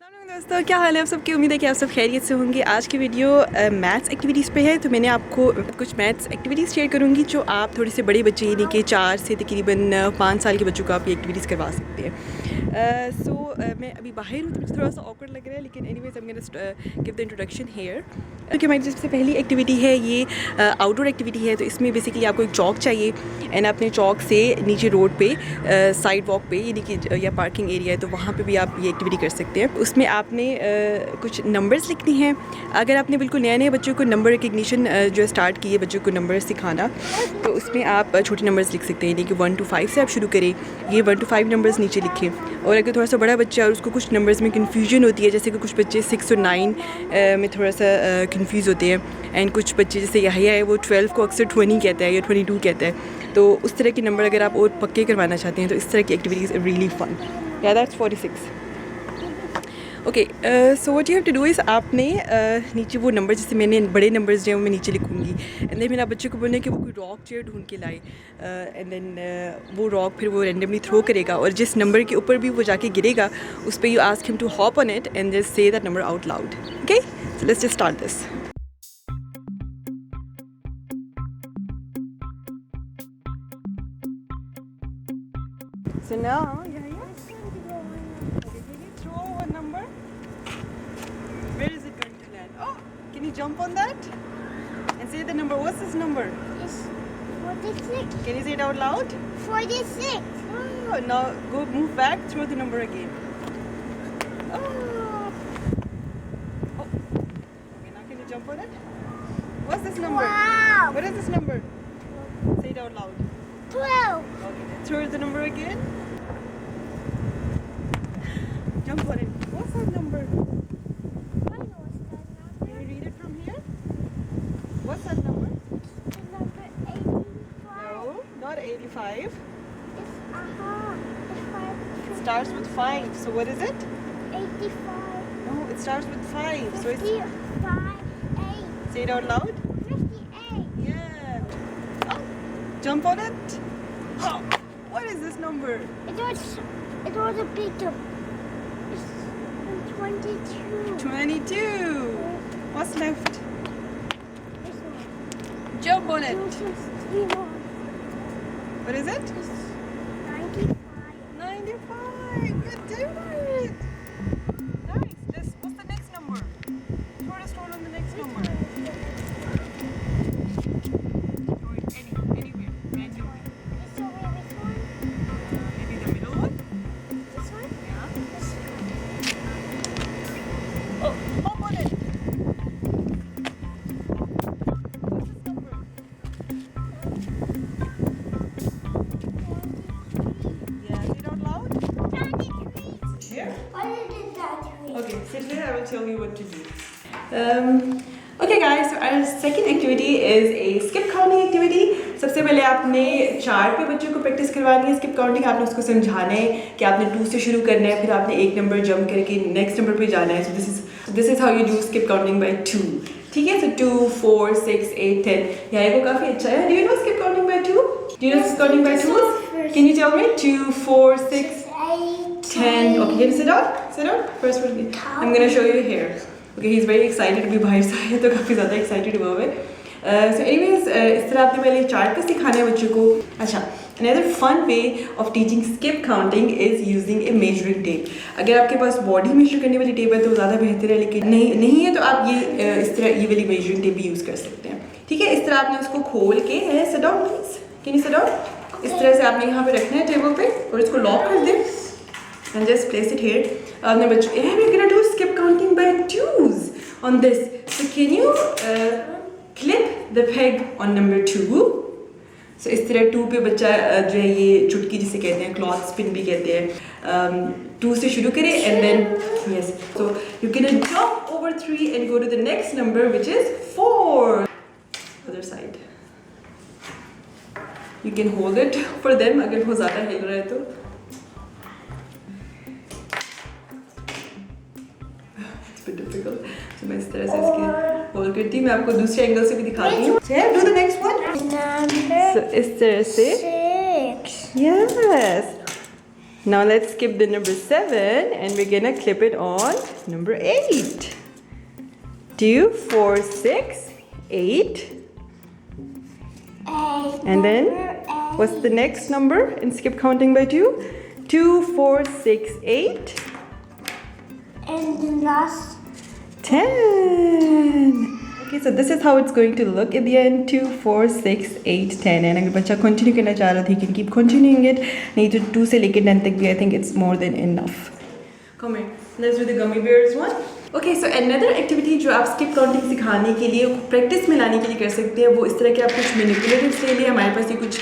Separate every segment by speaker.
Speaker 1: दोस्तों, क्या हाल है आप सबकी। उम्मीद है कि आप सब खैरियत से होंगे। आज की वीडियो मैथ्स एक्टिविटीज़ पे है, तो मैंने आपको कुछ मैथ्स एक्टिविटीज़ शेयर करूंगी जो आप थोड़े से बड़े बच्चे यानी कि 4 से तकरीबन 5 साल के बच्चों को आप ये एक्टिविटीज़ करवा सकते हैं। मैं अभी बाहर हूँ तो मुझे थोड़ा सा ऑकवर्ड लग रहा है, लेकिन anyways I am gonna give the introduction here. क्योंकि हमारी सबसे पहली एक्टिविटी है ये आउटडोर एक्टिविटी है। तो इसमें बेसिकली आपको एक चौक चाहिए एंड अपने चौक से नीचे रोड पे साइड वॉक पे यानी कि या पार्किंग एरिया है तो वहाँ पे भी आप ये एक्टिविटी कर सकते हैं। उसमें आपने कुछ नंबर्स लिखनी हैं। अगर आपने बिल्कुल नए नए बच्चों को नंबर रिकग्निशन जो है स्टार्ट की है बच्चों को नंबर सिखाना, तो उसमें आप छोटे नंबर्स लिख सकते हैं यानी कि 1 to 5 से आप शुरू करें। ये 1 to 5 नंबर्स नीचे लिखें। और अगर थोड़ा सा बड़ा बच्चा है और उसको कुछ नंबर्स में कन्फ्यूजन होती है, जैसे कि कुछ बच्चे 6 और 9 में थोड़ा सा कन्फ्यूज़ होते हैं एंड कुछ बच्चे जैसे यहिया है वो 12 को अक्सर 20 कहता है या 22 कहता है। तो उस तरह के नंबर अगर आप और पक्के करवाना चाहते हैं तो इस तरह की एक्टिविटीज़ रियली फन। या that's 46। Okay, so what you have to do is आपने नीचे वो नंबर जैसे मैंने बड़े नंबर्स जो हैं वो मैं नीचे लिखूँगी एंड देन मेरा बच्चे को बोलना है कि वो कोई रॉक चेयर ढूंढ के लाए एंड देन वो रॉक फिर वो रैंडमली थ्रो करेगा और जिस नंबर के ऊपर भी वो जाके गिरेगा उस पर you ask him to hop on it and just say that number out loud. Okay, so let's just start this. So now, okay, can you throw a number? Where is it going to land? Oh, can you jump on that? And say the number. What's this number?
Speaker 2: It's 46.
Speaker 1: Can you say it out loud?
Speaker 2: 46.
Speaker 1: Oh, now go move back, throw the number again. Oh. Oh. Okay, now can you jump on it? What's this number?
Speaker 2: Wow.
Speaker 1: What is this number? Say it out loud.
Speaker 2: 12.
Speaker 1: Okay, then throw the number again. Jump on it. What's that number?
Speaker 2: I know what's that
Speaker 1: Can you
Speaker 2: number.
Speaker 1: read it from here? What's that number?
Speaker 2: It's number 85.
Speaker 1: No, not 85.
Speaker 2: It's, it's 5.
Speaker 1: It starts with 5. So what is it?
Speaker 2: 85.
Speaker 1: No, it starts with 5. So it's
Speaker 2: 55. 8.
Speaker 1: say it out loud.
Speaker 2: 58.
Speaker 1: Yeah. Oh, jump on it. Oh, what is this number?
Speaker 2: It was a bit of. It's 22.
Speaker 1: 22. What's left?
Speaker 2: This one.
Speaker 1: Jump on it.
Speaker 2: This is 0.
Speaker 1: What is it?
Speaker 2: It's 95.
Speaker 1: 95. Good do it. Nice. What's the next number? Throw a stone on the next number. Throw it anywhere. Randomly.
Speaker 2: This one.
Speaker 1: Maybe the middle one?
Speaker 2: This one.
Speaker 1: Yeah.
Speaker 2: This
Speaker 1: Oh, hop on it. What's this number? Yeah, say it out loud. Here? Okay, sit there. I will tell you what to do. Okay guys, so our second activity is a skip counting activity. सबसे पहले आपने 4 पे बच्चों को practice करवानी है skip counting. आपने उसको समझाना है कि आपने 2 से शुरू करना है, फिर आपने एक नंबर जंप करके नेक्स्ट नंबर पे जाना है। So this is how you do skip counting by 2। ठीक है, सो 2, 4, 6, 8, 10। यहाँ वो काफ़ी अच्छा है। Do you know skip counting by 2? Do you know skip counting by 2? Can you tell me? 2, 4, 6, 10. Okay, can you sit down? Sit down. First one. I'm gonna show you here. Okay, he's very excited to be बाहर से आया तो काफ़ी ज़्यादा excited हुआ है। So anyways, इस तरह आपने पहले चार्ट पे सिखाना है बच्चों को। अच्छा, another fun way of teaching skip counting is using a measuring tape. अगर आपके पास बॉडी मेजर करने वाली टेप है तो ज़्यादा बेहतर है, लेकिन नहीं है तो आप ये इस तरह ये वाली मेजरिंग टेप भी यूज़ कर सकते हैं। ठीक है, इस तरह आपने उसको खोल के sit down please. Can you sit down? इस तरह से आपने यहाँ पे रखना है टेबल पे और इसको लॉक कर दें and just place it here. Now we're gonna do skip counting by 2s on this. So can you clip the peg on number 2? So इस तरह 2 पे बच्चा जो है ये चुटकी जिसे कहते हैं, क्लॉथ स्पिन भी कहते हैं। 2 से शुरू करें and then yes. So you're gonna jump over 3 and go to the next number which is 4. Other side. You can hold it for them अगर वो ज़्यादा हिल रहा है तो। डिफिकल्ट। तो मैं इस तरह से इसकी होल्ड करती हूँ। मैं आपको दूसरे एंगल से भी दिखाती हूँ। Do the next one.
Speaker 2: Number
Speaker 1: इस तरह से
Speaker 2: 6.
Speaker 1: Yes Now let's skip the number 7 and we're gonna clip it on number 8. 2, 4, 6, 8. And then what's the next number? And skip counting by 2. 2, 4, 6, 8.
Speaker 2: And the last
Speaker 1: 10. Okay, so this is how it's going to look at the end. 2, 4, 6, 8, 10. And अगर बच्चा continue करना चाह रहा था, he can keep continuing it. नहीं तो 2 से लेकर 10 तक भी I think it's more than enough. Come here. Let's do the gummy bears one. Okay, so another activity जो आप skip counting सिखाने के लिए practice में लाने के लिए कर सकते हैं, वो इस तरह के आप कुछ manipulatives ले लिए. हमारे पास ये कुछ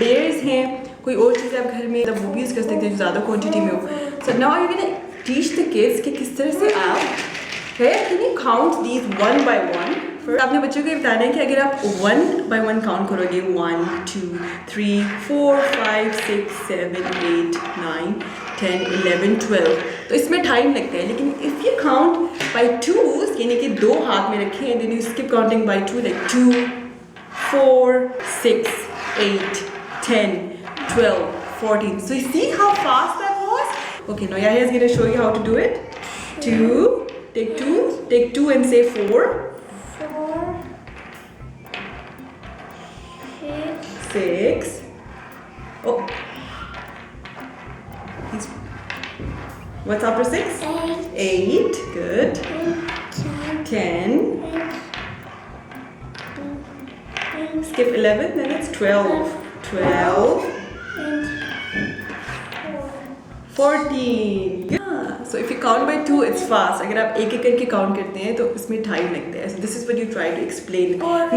Speaker 1: bears हैं. कोई और चीज़ आप घर में वो भी यूज़ कर सकते हैं जो ज़्यादा quantity में हो. So now you're gonna teach the kids कि किस तरह से आप can you count these one by one? First, आपने बच्चों को ये बताना है कि अगर आप 1 by 1 काउंट करोगे 1, 2, 3, 4, 5, 6, 7, 8, 9, 10, 11, 12 तो इसमें टाइम लगता है लेकिन if you count by 2s यानी कि 2 हाथ में रखें then you skip counting by 2 like 2, 4, 6, 8, 10, 12, 14 so you see how fast that was? Okay, now Yahya is going to show you how to do it. 2, take 2 and say 4. 6. Oh. What's after 6? 8. Good. 10. Skip 11. Then it's 12. 12. 14. Yeah. So if you count by 2, it's fast. अगर आप एक एक करके count करते हैं तो इसमें time लगता है. So this is what you try to explain.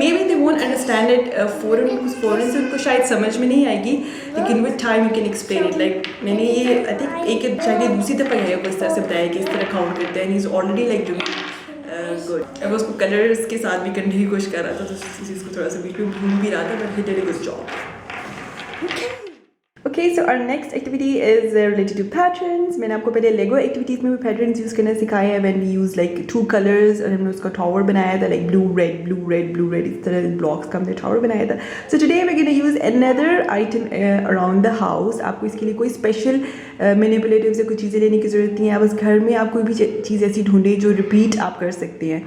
Speaker 1: Maybe they won't understand it foreign से उनको शायद समझ में नहीं आएगी. लेकिन with time you can explain it. Like मैंने ये I think एक शायद दूसरी दफ़ा यही को इस तरह से बताया कि इस तरह count करते हैं. And he's already like doing good. अब उसको colors के साथ भी करने की कोशिश कर रहा था तो इस चीज़ को थोड़ा सा बीच में भूल भी रहा था but he did a good job. Okay, so our next activity is related to patterns. मैंने आपको पहले Lego activities में भी patterns use करना सिखाया है when we use like 2 colors और हमने उसका tower बनाया था like blue red इस तरह blocks का हमने tower बनाया था. So today we're going to use another item around the house. आपको इसके लिए कोई special manipulatives या कोई चीज़ें लेने की ज़रूरत नहीं है. आप बस घर में आप कोई भी चीज़ ऐसी ढूंढें जो repeat आप कर सकते हैं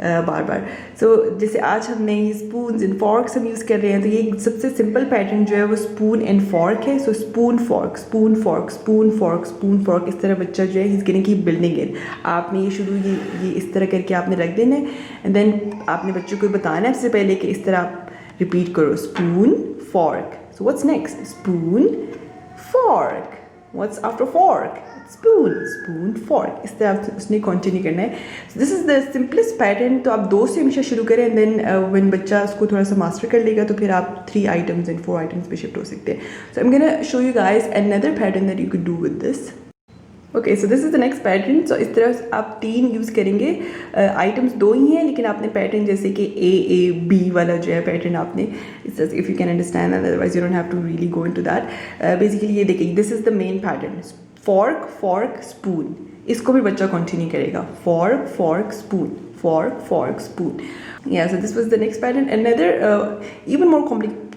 Speaker 1: बार बार. सो जैसे आज हमने ये स्पून्स एंड फॉर्क्स हम यूज़ कर रहे हैं तो ये सबसे सिंपल पैटर्न जो है वो स्पून एंड फॉर्क है. So spoon fork spoon fork spoon fork spoon fork इस तरह बच्चा जो है he is going to keep building it. आपने ये शुरू ये इस तरह करके आपने रख देना है एंड देन आपने बच्चों को बताना है इससे पहले कि इस तरह आप रिपीट करो spoon fork. So what's next spoon fork. What's after fork spoon fork. इस तरह उसने कंटिन्यू करना है. So this is the simplest pattern. तो आप 2 से हमेशा शुरू करें and then when बच्चा उसको थोड़ा सा मास्टर कर लेगा तो फिर आप 3 items and 4 items पे शिफ्ट हो सकते हैं. So I'm gonna show you guys another pattern that you could do with this. Okay, so this is the next pattern. So इस तरह आप 3 यूज़ करेंगे. आइटम्स 2 ही हैं लेकिन आपने पैटर्न जैसे कि A वाला जो है पैटर्न आपने if you can understand that, otherwise you don't have to really go into that. Basically ये देखिए this is the main pattern. fork spoon. इसको भी बच्चा कंटिन्यू करेगा. fork spoon. Yeah, so this was the next pattern. Another even more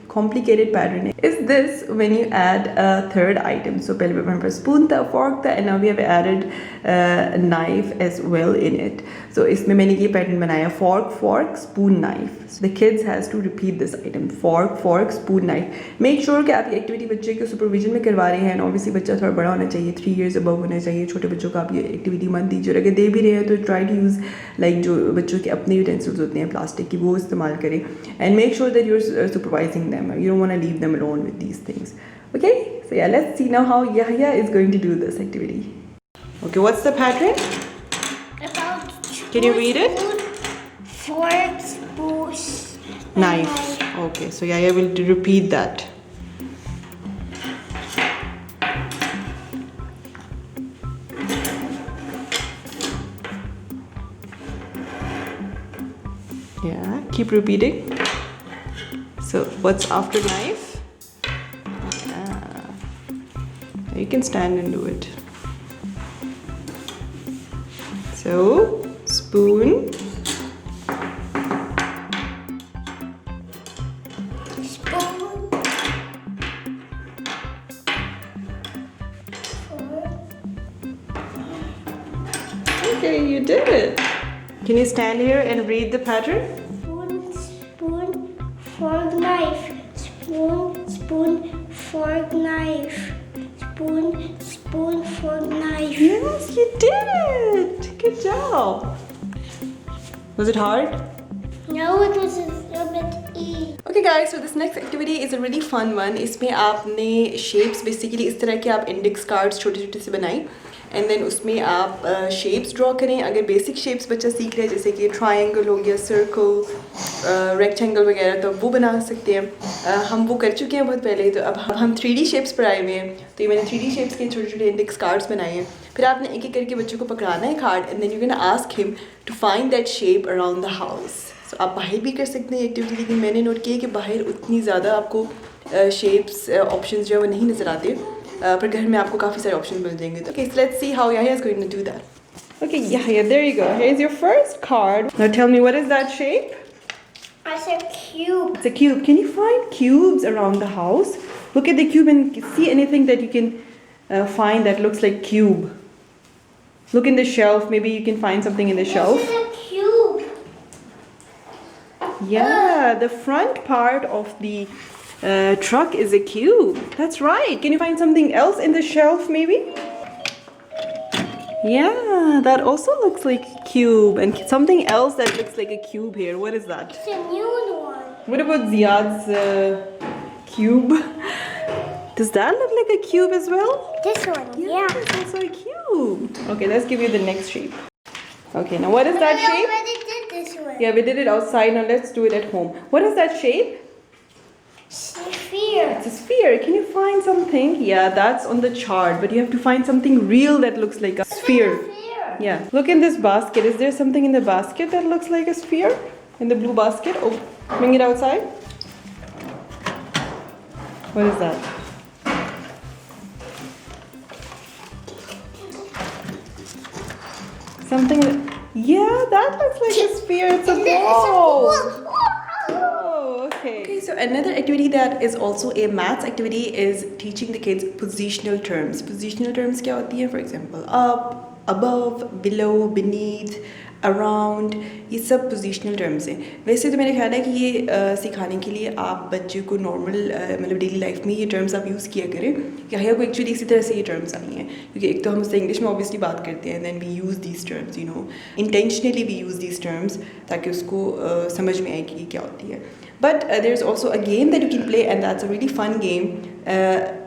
Speaker 1: complicated pattern is this when you add a third item. So पहले हमारे पास spoon था, fork था and now we have added a knife as well in it. So इसमें मैंने ये pattern बनाया fork spoon knife. So the kids has to repeat this item fork spoon knife. Make sure कि आप ये activity बच्चे के supervision में करवा रहे हैं and obviously बच्चा थोड़ा बड़ा होना चाहिए 3 years above होना चाहिए. छोटे बच्चों को आप ये activity मत दीजिए. अगर दे भी रहे हैं तो try to use like जो बच्चों के अपने utensils होते हैं प्लास्टिक की वो इस्तेमाल करें and make sure that you're supervising them. You don't want to leave them alone with these things. Okay, so yeah, let's see now how Yahya is going to do this activity. Okay, what's the pattern? Can you read it?
Speaker 2: Fork, spoon,
Speaker 1: Knife. Okay, so Yahya will repeat that. Yeah, keep repeating. So what's after knife? You can stand and do it. So spoon. Okay, you did it. Can you stand here and read the pattern?
Speaker 2: Spoon, spoon, fork, knife. Spoon, spoon, fork, knife. Spoon, spoon, fork, knife.
Speaker 1: Yes, you did it. Good job. Was it hard?
Speaker 2: No, it was a bit easy.
Speaker 1: Okay guys, so this next activity is a really fun one. इसमें आपने shapes basically इस तरह के आप index cards छोटे-छोटे से बनाएं and then उसमें आप shapes draw करें. अगर basic shapes बच्चा सीख रहे हैं जैसे कि triangle हो गया, circle, rectangle वगैरह तो वो बना सकते हैं. हम वो कर चुके हैं बहुत पहले. तो अब हम 3D shapes पर आए हुए हैं. तो ये मैंने 3D shapes के छोटे-छोटे index cards बनाए हैं. फिर आपने एक-एक करके बच्चों को पकड़ाना है card and then you're gonna ask him to find that shape around the house. So, आप बाहर भी कर सकते हैं एक्टिविटी, लेकिन मैंने नोट किया कि बाहर उतनी ज़्यादा आपको शेप्स ऑप्शंस जो है वो नहीं नज़र आते, पर घर में आपको काफ़ी सारे ऑप्शन मिल जाएंगे. तो let's see how Yahya is going to do that. Okay, Yahya, there you go. Here's your first card. Now tell me, what is that shape?
Speaker 2: It's a cube.
Speaker 1: It's a cube. Can you find cubes around the house? Look at the cube and see anything that you can find that looks like cube. Look in the shelf. Maybe you can find something in the shelf.
Speaker 2: This is a cube.
Speaker 1: Yeah, the front part of the truck is a cube. That's right. Can you find something else in the shelf maybe? Yeah, that also looks like a cube. And something else that looks like a cube here. What is that?
Speaker 2: It's a new one.
Speaker 1: What about Ziyad's cube? Does that look like a cube as well?
Speaker 2: This one, yeah.
Speaker 1: It's also a cube. Okay, let's give you the next shape. Okay, now what is that
Speaker 2: We
Speaker 1: shape?
Speaker 2: already did this one.
Speaker 1: Yeah, we did it outside. Now let's do it at home. What is that shape?
Speaker 2: Sphere.
Speaker 1: It's a sphere. Can you find something? Yeah, that's on the chart, but you have to find something real that looks like a sphere.
Speaker 2: Sphere.
Speaker 1: Yeah. Look in this basket. Is there something in the basket that looks like a sphere? In the blue basket? Oh, bring it outside. What is that? Something that, yeah, that looks like a sphere. It's a ball. Oh, okay. Okay, so another activity that is also a maths activity is teaching the kids positional terms. Positional terms क्या होती है? For example, up, above, below, beneath, around, ये सब positional terms हैं. वैसे तो मेरा ख्याल है कि ये सिखाने के लिए आप बच्चे को नॉर्मल मतलब डेली लाइफ में ये टर्म्स आप यूज़ किया करें. Yahya को एक्चुअली इसी तरह से ये टर्म्स आई हैं, क्योंकि एक तो हम उससे इंग्लिश में ऑब्वियसली बात करते हैं, then we use these terms, you know, intentionally we use these terms ताकि उसको समझ में आए कि ये क्या होती है. But there is also a game that you can play, and that's a really fun game.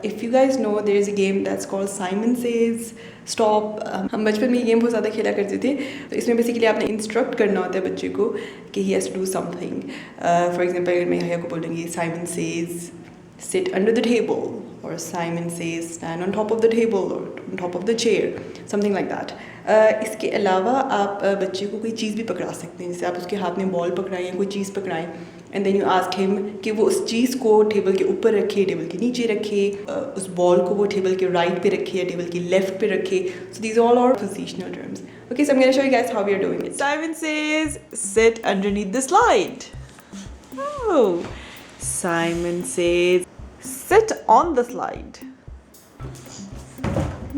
Speaker 1: If you guys know, there is a game that's called Simon Says Stop. हम बचपन में ये गेम बहुत ज़्यादा खेला करते थे. तो इसमें बेसिकली आपने इंस्ट्रक्ट करना होता है बच्चे को कि he has to do something. For example, अगर मैं Yahya को बोलूँगी Simon says sit under the table, or Simon says stand on top of the table or on top of the chair, something like that. इसके अलावा आप बच्चे को कोई चीज़ भी पकड़ा सकते हैं. जैसे आप उसके हाथ में बॉल पकड़ाएं या कोई चीज़ पकड़ाएं, and then you ask him कि वो उस चीज़ को टेबल के ऊपर रखे, टेबल के नीचे रखे, उस बॉल को वो टेबल के राइट पे रखे या टेबल के लेफ्ट पे रखे. So these all are positional terms. Okay, so I'm going to show you guys how we are doing it. Simon says sit underneath the slide. Oh, Simon says sit on the slide.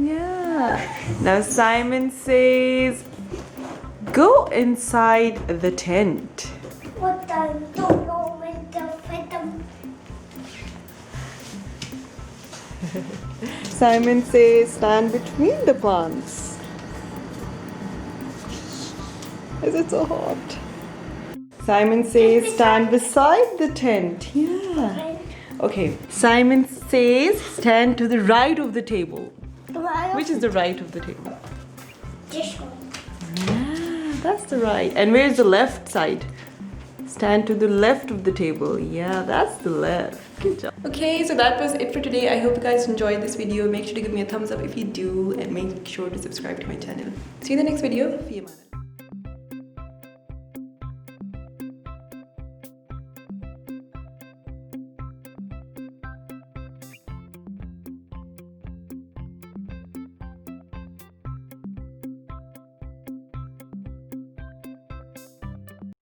Speaker 1: Yeah. Now Simon says go inside the tent.
Speaker 2: What I don't know with the phantom.
Speaker 1: Simon says stand between the plants. Is it so hot? Simon says stand beside the tent. Yeah. Okay. Simon says stand to the right of the table. Which is the right of the table?
Speaker 2: This one.
Speaker 1: Yeah, that's the right. And where's the left side? Stand to the left of the table. Yeah, that's the left. Good job. Okay, so that was it for today. I hope you guys enjoyed this video. Make sure to give me a thumbs up if you do, and make sure to subscribe to my channel. See you in the next video. Fi aman Allah.